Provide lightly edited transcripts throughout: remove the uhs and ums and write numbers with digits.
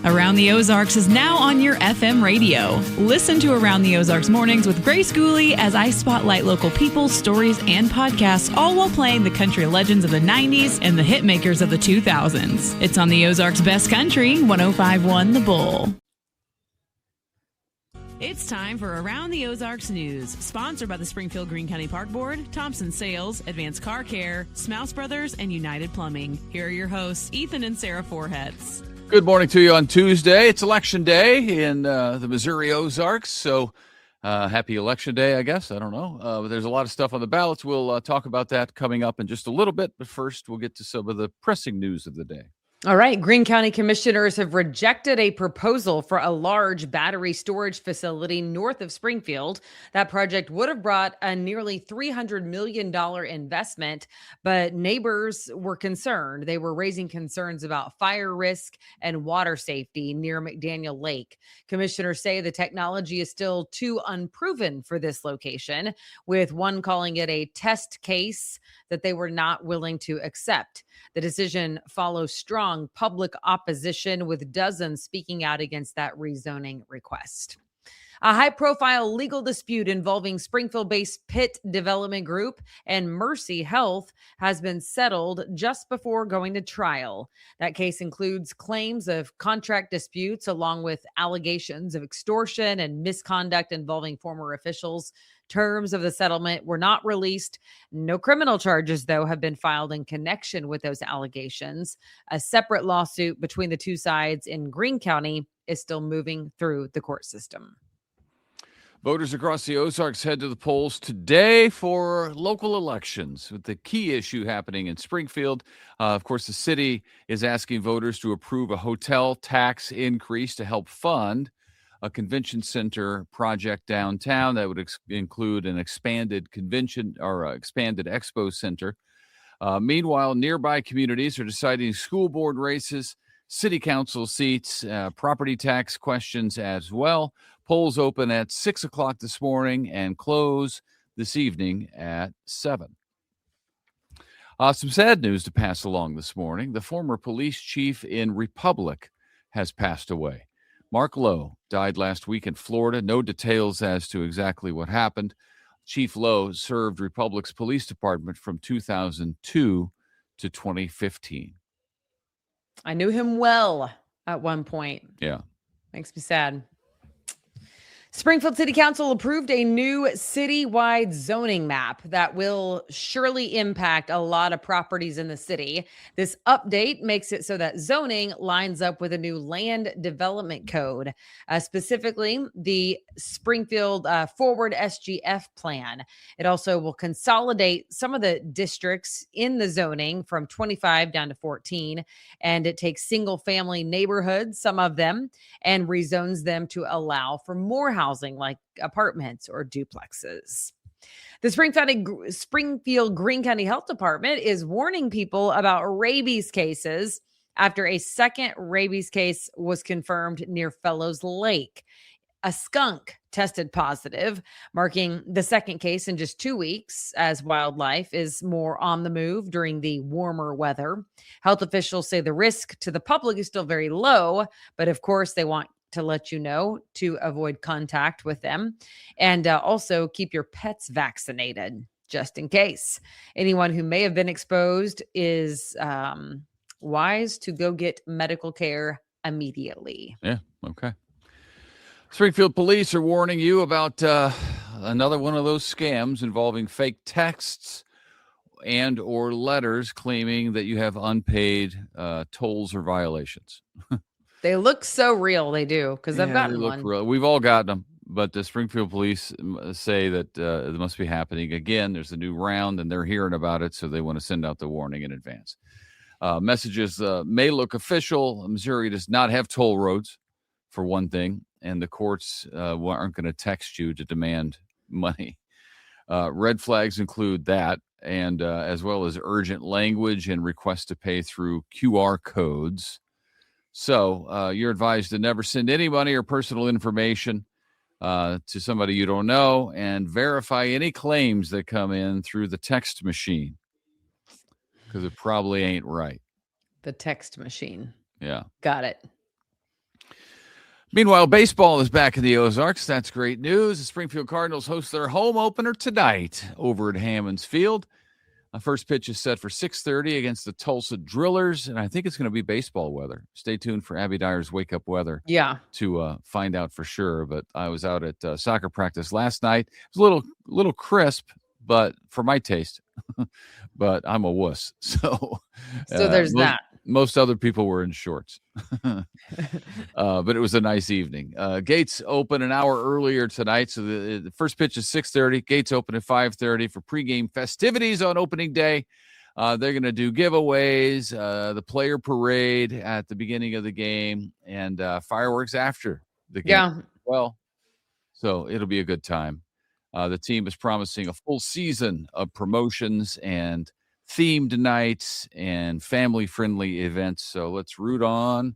Around the Ozarks is now on your FM radio. Listen to Around the Ozarks mornings with Grace Gooley as I spotlight local people, stories, and podcasts, all while playing the country legends of the 90s and the hit makers of the 2000s. It's on the Ozarks' best country, 105.1 The Bull. It's time for Around the Ozarks News, sponsored by the Springfield Greene County Park Board, Thompson Sales, Advanced Car Care, Smouse Brothers, and United Plumbing. Here are your hosts, Ethan and Sarah Forhetz. Good morning to you on Tuesday. It's Election Day in the Missouri Ozarks, so happy Election Day, I guess. I don't know. But there's a lot of stuff on the ballots. We'll talk about that coming up in just a little bit, but first we'll get to some of the pressing news of the day. All right. Greene County commissioners have rejected a proposal for a large battery storage facility north of Springfield. That project would have brought a nearly $300 million investment, but neighbors were concerned. They were raising concerns about fire risk and water safety near McDaniel Lake. Commissioners say the technology is still too unproven for this location, with one calling it a test case that they were not willing to accept. The decision follows strong public opposition, with dozens speaking out against that rezoning request. A high-profile legal dispute involving Springfield-based Pitt Development Group and Mercy Health has been settled just before going to trial. That case includes claims of contract disputes along with allegations of extortion and misconduct involving former officials. Terms of the settlement were not released. No criminal charges, though, have been filed in connection with those allegations. A separate lawsuit between the two sides in Greene County is still moving through the court system. Voters across the Ozarks head to the polls today for local elections, with the key issue happening in Springfield. Of course, the city is asking voters to approve a hotel tax increase to help fund a convention center project downtown that would include an expanded convention or expanded expo center. Meanwhile, nearby communities are deciding school board races, city council seats, property tax questions as well. Polls open at 6 o'clock this morning and close this evening at 7. Some sad news to pass along this morning. The former police chief in Republic has passed away. Mark Lowe died last week in Florida. No details as to exactly what happened. Chief Lowe served Republic's police department from 2002 to 2015. I knew him well at one point. Yeah. Makes me sad. Springfield City Council approved a new citywide zoning map that will surely impact a lot of properties in the city. This update makes it so that zoning lines up with a new land development code, specifically the Springfield Forward SGF plan. It also will consolidate some of the districts in the zoning from 25 down to 14, and it takes single-family neighborhoods, some of them, and rezones them to allow for more housing like apartments or duplexes. The Springfield Greene County Health Department is warning people about rabies cases after a second rabies case was confirmed near Fellows Lake. A skunk tested positive, marking the second case in just 2 weeks, as wildlife is more on the move during the warmer weather. Health officials say the risk to the public is still very low, but of course they want to let you know to avoid contact with them, and also keep your pets vaccinated just in case. Anyone who may have been exposed is wise to go get medical care immediately. Yeah, okay. Springfield police are warning you about another one of those scams involving fake texts and or letters claiming that you have unpaid tolls or violations. They look so real. They do, because I've gotten one. Real. We've all gotten them, but the Springfield police say that it must be happening again. There's a new round, and they're hearing about it, so they want to send out the warning in advance. Messages may look official. Missouri does not have toll roads, for one thing, and the courts aren't going to text you to demand money. Red flags include that, and as well as urgent language and requests to pay through QR codes. So you're advised to never send any money or personal information to somebody you don't know, and verify any claims that come in through the text machine, because it probably ain't right. The text machine. Yeah. Got it. Meanwhile, baseball is back in the Ozarks. That's great news. The Springfield Cardinals host their home opener tonight over at Hammonds Field. First pitch is set for 6:30 against the Tulsa Drillers, and I think it's going to be baseball weather. Stay tuned for Abby Dyer's Wake Up Weather to find out for sure. But I was out at soccer practice last night. It was a little crisp, but for my taste. But I'm a wuss, so there's that. Most other people were in shorts. But it was a nice evening. Gates open an hour earlier tonight, so the first pitch is 6:30. Gates open at 5:30 for pregame festivities on opening day. They're going to do giveaways, the player parade at the beginning of the game, and fireworks after the game. Yeah. Well, so it'll be a good time. The team is promising a full season of promotions and themed nights and family-friendly events. So let's root on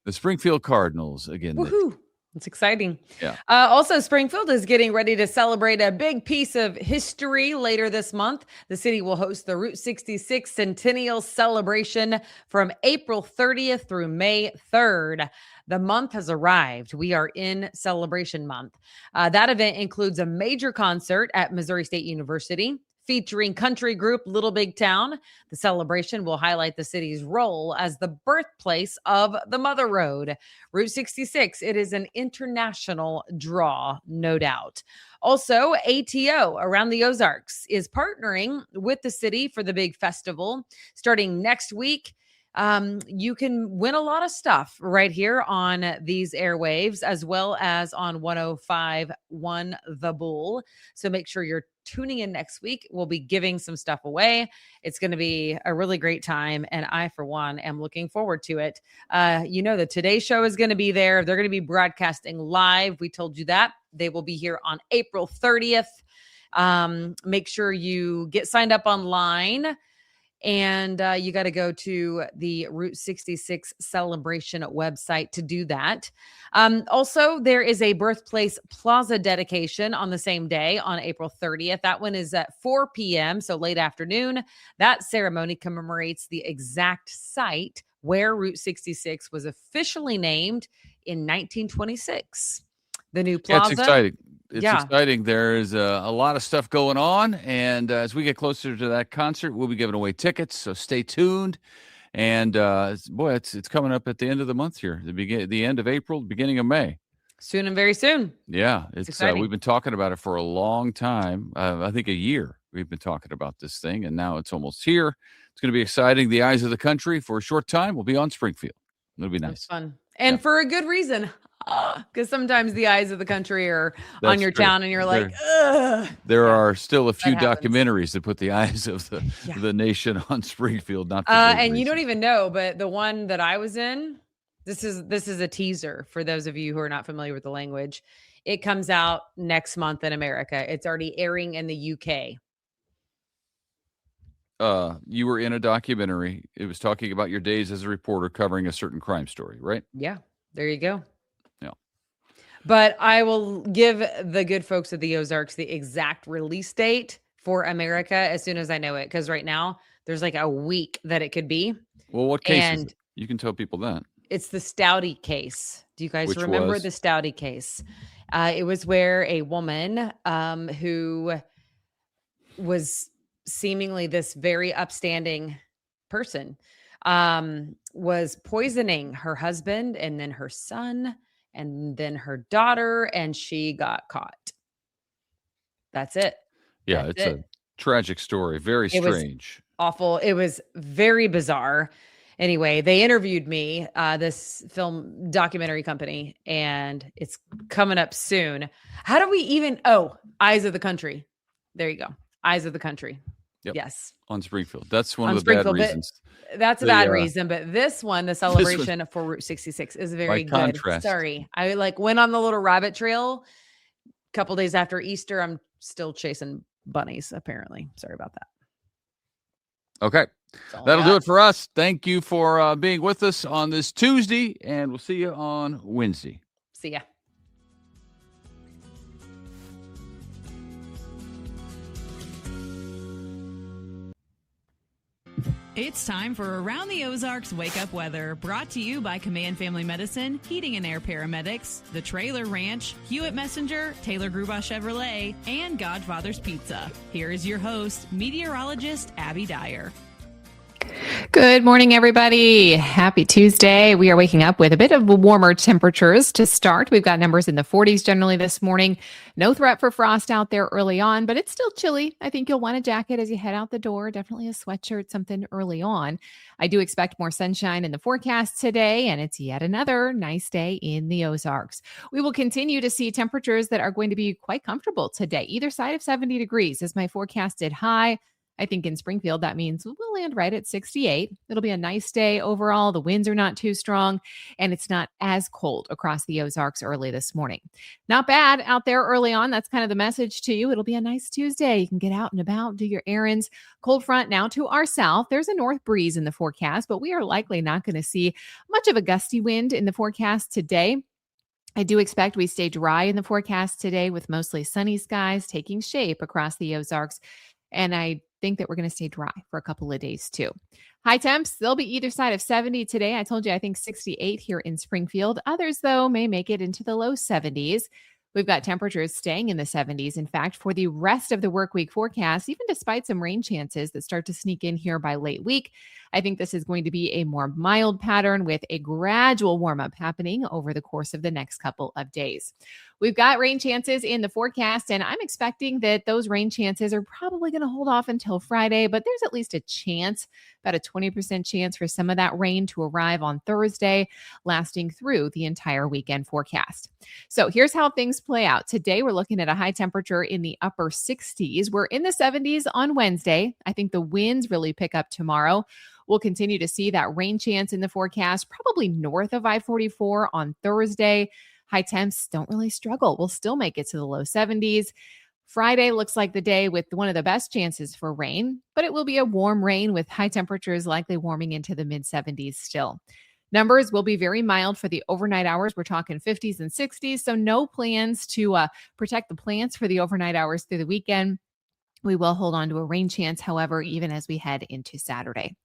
the Springfield Cardinals again. Woohoo! It's exciting. Yeah. Also, Springfield is getting ready to celebrate a big piece of history later this month. The city will host the Route 66 Centennial Celebration from April 30th through May 3rd. The month has arrived. We are in celebration month. That event includes a major concert at Missouri State University, featuring country group Little Big Town. The celebration will highlight the city's role as the birthplace of the Mother Road. Route 66, it is an international draw, no doubt. Also, ATO Around the Ozarks is partnering with the city for the big festival starting next week. You can win a lot of stuff right here on these airwaves, as well as on 105.1 The Bull. So make sure you're tuning in next week. We'll be giving some stuff away. It's going to be a really great time. And I, for one, am looking forward to it. The Today Show is going to be there. They're going to be broadcasting live. We told you that. They will be here on April 30th. Make sure you get signed up online. And you got to go to the Route 66 celebration website to do that. Also, there is a Birthplace Plaza dedication on the same day on April 30th. That one is at 4 p.m., so late afternoon. That ceremony commemorates the exact site where Route 66 was officially named in 1926. The new plaza. It's exciting. It's exciting. There's a lot of stuff going on. And as we get closer to that concert, we'll be giving away tickets. So stay tuned. And it's coming up at the end of the month here, the end of April, beginning of May. Soon and very soon. Yeah, it's we've been talking about it for a long time. I think a year we've been talking about this thing, and now it's almost here. It's going to be exciting. The eyes of the country for a short time will be on Springfield. It'll be nice. That's fun. And for a good reason. Because sometimes the eyes of the country are on your town and you're like, ugh. There are still a few documentaries that put the eyes of the nation on Springfield. Not and you don't even know, but the one that I was in, this is a teaser for those of you who are not familiar with the language. It comes out next month in America. It's already airing in the UK. You were in a documentary. It was talking about your days as a reporter covering a certain crime story, right? Yeah, there you go. Yeah. But I will give the good folks of the Ozarks the exact release date for America as soon as I know it. Because right now there's like a week that it could be. Well, what case is it? You can tell people that. It's the Stouty case. Do you guys remember the Stouty case? It was where a woman who was seemingly this very upstanding person was poisoning her husband and then her son and then her daughter, and she got caught. That's it. Yeah, it's a tragic story. Very strange. Awful. It was very bizarre. Anyway, they interviewed me, this film documentary company, and it's coming up soon. How do we even... Oh, Eyes of the Country. There you go. Eyes of the Country. Yep. Yes. On Springfield. That's one of the bad reasons. That's a bad reason, but this one, the celebration for Route 66 is very good. Contrast. Sorry. I went on the little rabbit trail a couple days after Easter. I'm still chasing bunnies, apparently. Sorry about that. Okay. That'll do it for us. Thank you for being with us on this Tuesday, and we'll see you on Wednesday. See ya. It's time for Around the Ozarks Wake Up Weather, brought to you by Command Family Medicine, Heating and Air Paramedics, The Trailer Ranch, Hewitt Messenger, Taylor Gruba Chevrolet, and Godfather's Pizza. Here is your host, meteorologist Abby Dyer. Good morning, everybody. Happy Tuesday. We are waking up with a bit of warmer temperatures to start. We've got numbers in the 40s generally this morning. No threat for frost out there early on, but it's still chilly. I think you'll want a jacket as you head out the door. Definitely a sweatshirt, something early on. I do expect more sunshine in the forecast today, and it's yet another nice day in the Ozarks. We will continue to see temperatures that are going to be quite comfortable today, either side of 70 degrees as my forecasted high. I think in Springfield, that means we'll land right at 68. It'll be a nice day overall. The winds are not too strong, and it's not as cold across the Ozarks early this morning. Not bad out there early on. That's kind of the message to you. It'll be a nice Tuesday. You can get out and about, do your errands. Cold front now to our south. There's a north breeze in the forecast, but we are likely not going to see much of a gusty wind in the forecast today. I do expect we stay dry in the forecast today with mostly sunny skies taking shape across the Ozarks. And I think that we're going to stay dry for a couple of days too. High temps, they'll be either side of 70 today. I told you, I think 68 here in Springfield. Others, though, may make it into the low 70s. We've got temperatures staying in the 70s. In fact, for the rest of the work week forecast, even despite some rain chances that start to sneak in here by late week, I think this is going to be a more mild pattern with a gradual warm up happening over the course of the next couple of days. We've got rain chances in the forecast, and I'm expecting that those rain chances are probably going to hold off until Friday, but there's at least a chance, about a 20% chance for some of that rain to arrive on Thursday, lasting through the entire weekend forecast. So here's how things play out. Today, we're looking at a high temperature in the upper 60s. We're in the 70s on Wednesday. I think the winds really pick up tomorrow. We'll continue to see that rain chance in the forecast, probably north of I-44 on Thursday. High temps don't really struggle. We'll still make it to the low 70s. Friday looks like the day with one of the best chances for rain, but it will be a warm rain with high temperatures likely warming into the mid 70s still. Numbers will be very mild for the overnight hours. We're talking 50s and 60s, so no plans to protect the plants for the overnight hours through the weekend. We will hold on to a rain chance, however, even as we head into Saturday.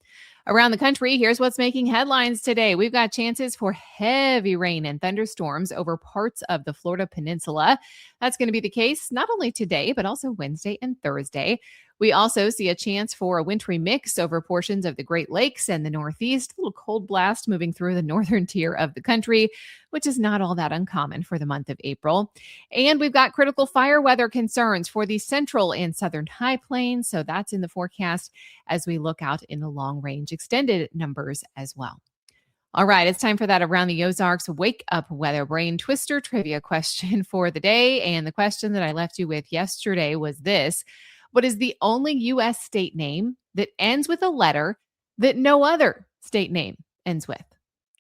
Around the country, here's what's making headlines today. We've got chances for heavy rain and thunderstorms over parts of the Florida Peninsula. That's going to be the case not only today, but also Wednesday and Thursday. We also see a chance for a wintry mix over portions of the Great Lakes and the Northeast. A little cold blast moving through the northern tier of the country, which is not all that uncommon for the month of April. And we've got critical fire weather concerns for the central and southern high plains. So that's in the forecast as we look out in the long range extended numbers as well. All right, it's time for that Around the Ozarks Wake Up Weather Brain Twister trivia question for the day. And the question that I left you with yesterday was this: what is the only U.S. state name that ends with a letter that no other state name ends with?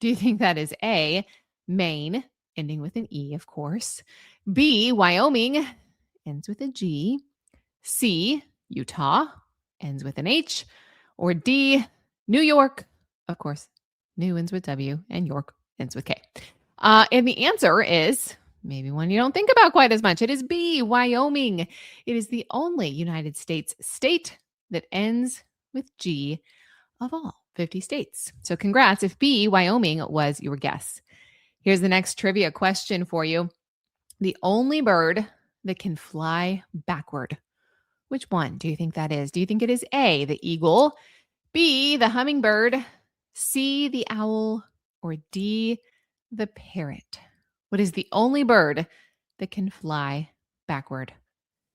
Do you think that is A, Maine, ending with an E, of course; B, Wyoming, ends with a G; C, Utah, ends with an H; or D, New York, of course, New ends with W, and York ends with K? And the answer is maybe one you don't think about quite as much. It is B, Wyoming. It is the only United States state that ends with G of all 50 states. So congrats if B, Wyoming, was your guess. Here's the next trivia question for you. The only bird that can fly backward. Which one do you think that is? Do you think it is A, the eagle; B, the hummingbird; C, the owl; or D, the parrot? What is the only bird that can fly backward?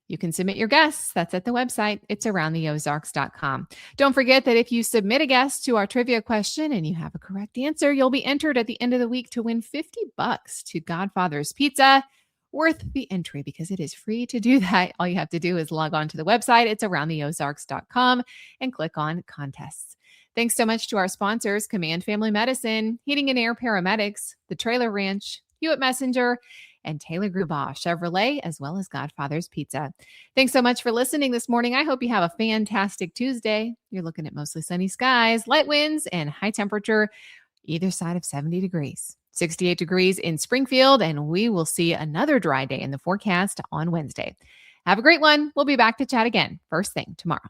You can submit your guess. That's at the website. It's aroundtheozarks.com. Don't forget that if you submit a guess to our trivia question and you have a correct answer, you'll be entered at the end of the week to win $50 to Godfather's Pizza. Worth the entry because it is free to do that. All you have to do is log on to the website. It's aroundtheozarks.com and click on contests. Thanks so much to our sponsors: Command Family Medicine, Heating and Air Paramedics, The Trailer Ranch, Hewitt Messenger, and Taylor Gruba Chevrolet, as well as Godfather's Pizza. Thanks so much for listening this morning. I hope you have a fantastic Tuesday. You're looking at mostly sunny skies, light winds, and high temperature, either side of 70 degrees. 68 degrees in Springfield, and we will see another dry day in the forecast on Wednesday. Have a great one. We'll be back to chat again first thing tomorrow.